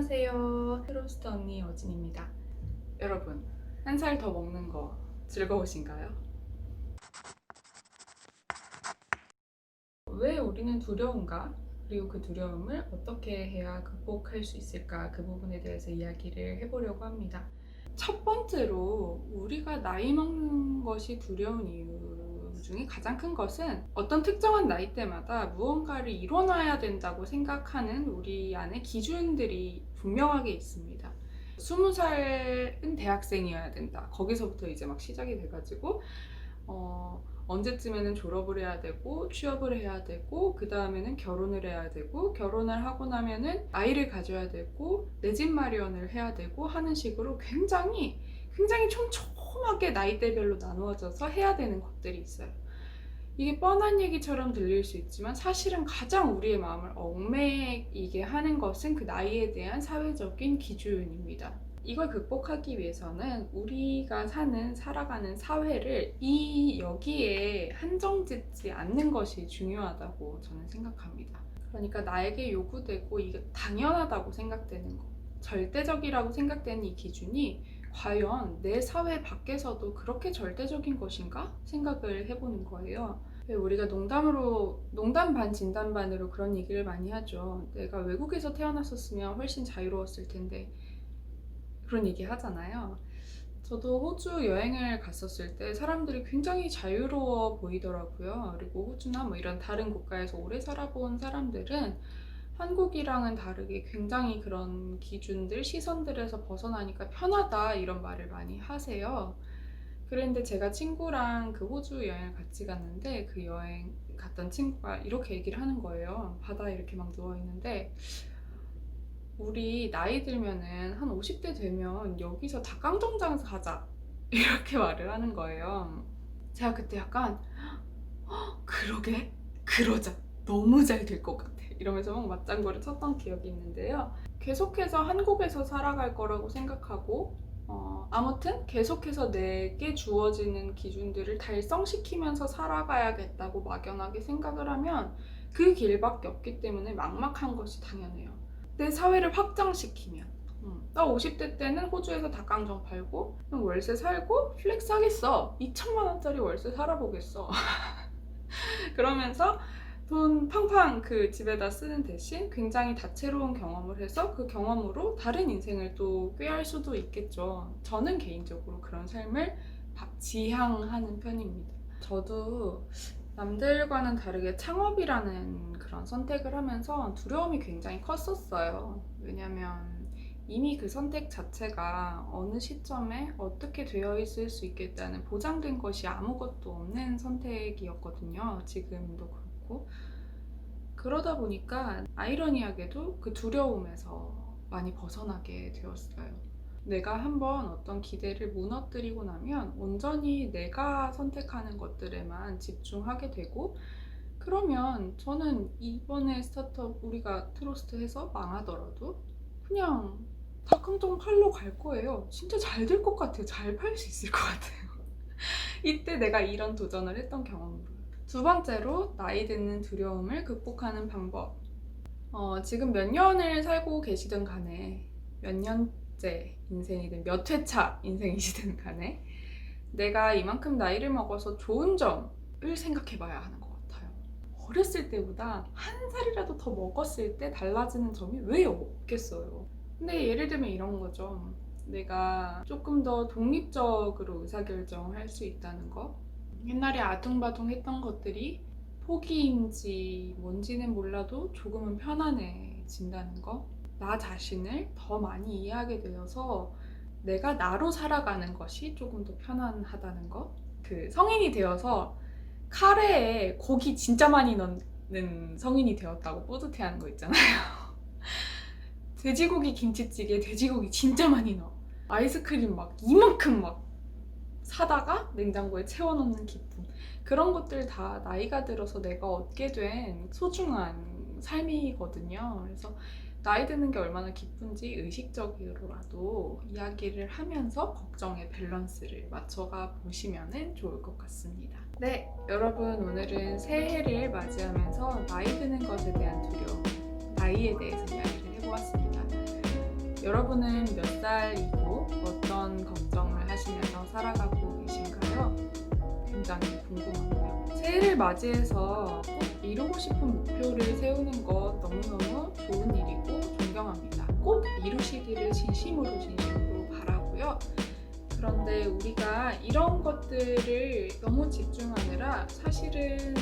안녕하세요. 트로스트 언니 어진입니다. 여러분, 한 살 더 먹는 거 즐거우신가요? 왜 우리는 두려운가? 그리고 그 두려움을 어떻게 해야 극복할 수 있을까? 그 부분에 대해서 이야기를 해보려고 합니다. 첫 번째로 우리가 나이 먹는 것이 두려운 이유 중에 가장 큰 것은 어떤 특정한 나이대마다 무언가를 이뤄놔야 된다고 생각하는 우리 안에 기준들이 분명하게 있습니다. 20살은 대학생이어야 된다. 거기서부터 이제 막 시작이 돼가지고 언제쯤에는 졸업을 해야 되고 취업을 해야 되고 그 다음에는 결혼을 해야 되고 결혼을 하고 나면은 아이를 가져야 되고 내 집 마련을 해야 되고 하는 식으로 굉장히 촘촘하게 나이대별로 나누어져서 해야 되는 것들이 있어요. 이게 뻔한 얘기처럼 들릴 수 있지만 사실은 가장 우리의 마음을 얽매이게 하는 것은 그 나이에 대한 사회적인 기준입니다. 이걸 극복하기 위해서는 우리가 살아가는 사회를 여기에 한정짓지 않는 것이 중요하다고 저는 생각합니다. 그러니까 나에게 요구되고 이게 당연하다고 생각되는 것, 절대적이라고 생각되는 이 기준이 과연 내 사회 밖에서도 그렇게 절대적인 것인가 생각을 해보는 거예요. 우리가 농담 반 진담 반으로 그런 얘기를 많이 하죠. 내가 외국에서 태어났었으면 훨씬 자유로웠을 텐데 그런 얘기 하잖아요. 저도 호주 여행을 갔었을 때 사람들이 굉장히 자유로워 보이더라고요. 그리고 호주나 뭐 이런 다른 국가에서 오래 살아본 사람들은 한국이랑은 다르게 굉장히 그런 기준들, 시선들에서 벗어나니까 편하다 이런 말을 많이 하세요. 그런데 제가 친구랑 그 호주 여행을 같이 갔는데 그 여행 갔던 친구가 이렇게 얘기를 하는 거예요. 바다에 이렇게 막 누워있는데 우리 나이 들면은 한 50대 되면 여기서 닭강정장 사자 이렇게 말을 하는 거예요. 제가 그때 약간 그러게? 그러자. 너무 잘 될 것 같아. 이러면서 막 맞장구를 쳤던 기억이 있는데요. 계속해서 한국에서 살아갈 거라고 생각하고 아무튼 계속해서 내게 주어지는 기준들을 달성시키면서 살아가야겠다고 막연하게 생각을 하면 그 길밖에 없기 때문에 막막한 것이 당연해요. 내 사회를 확장시키면 나 50대 때는 호주에서 닭강정 팔고 월세 살고 플렉스 하겠어. 2천만 원짜리 월세 살아보겠어. 그러면서 돈 팡팡 그 집에다 쓰는 대신 굉장히 다채로운 경험을 해서 그 경험으로 다른 인생을 또 꾀할 수도 있겠죠. 저는 개인적으로 그런 삶을 지향하는 편입니다. 저도 남들과는 다르게 창업이라는 그런 선택을 하면서 두려움이 굉장히 컸었어요. 왜냐면 이미 그 선택 자체가 어느 시점에 어떻게 되어 있을 수 있겠다는 보장된 것이 아무것도 없는 선택이었거든요. 지금도 그렇고. 그러다 보니까 아이러니하게도 그 두려움에서 많이 벗어나게 되었어요. 내가 한번 어떤 기대를 무너뜨리고 나면 온전히 내가 선택하는 것들에만 집중하게 되고 그러면 저는 이번에 스타트업 우리가 트러스트 해서 망하더라도 그냥 닭강정 팔러 갈 거예요. 진짜 잘 될 것 같아요. 잘 팔 수 있을 것 같아요. 이때 내가 이런 도전을 했던 경험으로. 두 번째로 나이 드는 두려움을 극복하는 방법. 지금 몇 년을 살고 계시든 간에 몇 년째 인생이든 몇 회차 인생이시든 간에 내가 이만큼 나이를 먹어서 좋은 점을 생각해 봐야 하는 것 같아요. 어렸을 때보다 한 살이라도 더 먹었을 때 달라지는 점이 왜 없겠어요. 근데 예를 들면 이런 거죠. 내가 조금 더 독립적으로 의사결정할 수 있다는 거. 옛날에 아둥바둥 했던 것들이 포기인지 뭔지는 몰라도 조금은 편안해진다는 거. 나 자신을 더 많이 이해하게 되어서 내가 나로 살아가는 것이 조금 더 편안하다는 거. 그 성인이 되어서 카레에 고기 진짜 많이 넣는 성인이 되었다고 뿌듯해하는 거 있잖아요. 돼지고기 김치찌개에 돼지고기 진짜 많이 넣어. 아이스크림 막 이만큼 막 사다가 냉장고에 채워놓는 기쁨. 그런 것들 다 나이가 들어서 내가 얻게 된 소중한 삶이거든요. 그래서 나이 드는 게 얼마나 기쁜지 의식적으로라도 이야기를 하면서 걱정의 밸런스를 맞춰가 보시면 좋을 것 같습니다. 네, 여러분 오늘은 새해를 맞이하면서 나이 드는 것에 대한 두려움, 나이에 대해서 이야기를 해보았습니다. 여러분은 몇 살이고 어떤 걱정을 하시면서 살아가고 계신가요? 굉장히 궁금하고요. 새해를 맞이해서 꼭 이루고 싶은 목표를 세우는 것 너무너무 좋은 일이고 존경합니다. 꼭 이루시기를 진심으로 바라고요. 그런데 우리가 이런 것들을 너무 집중하느라 사실은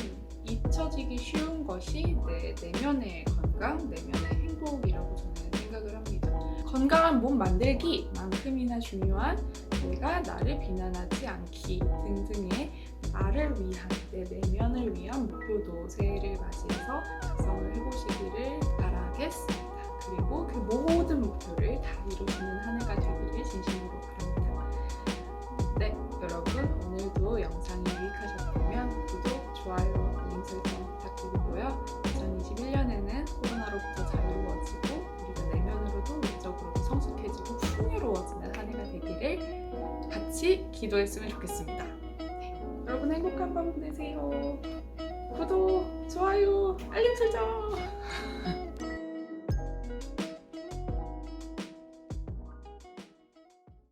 잊혀지기 쉬운 것이 내 내면의 건강, 내면의 행복이라고 저는 생각을 합니다. 건강한 몸 만들기만큼이나 중요한 내가 나를 비난하지 않기 등등의 나를 위한, 내 내면을 위한 목표도 새해를 맞이해서 작성을 해보시기를 바라겠습니다. 그리고 그 모든 목표를 다 이루시는 한 해가 되기를 진심으로 바랍니다. 네, 여러분 오늘도 영상이 유익하셨다면 구독, 좋아요, 알림 설정 부탁드리고요. 2021년에는 코로나로부터 자유로워지고 우리가 내면으로도 외적으로도 성숙해지고 풍요로워지는 한 해가 되기를 같이 기도했으면 좋겠습니다. 네, 여러분 행복한 밤 보내세요. 구독, 좋아요, 알림 설정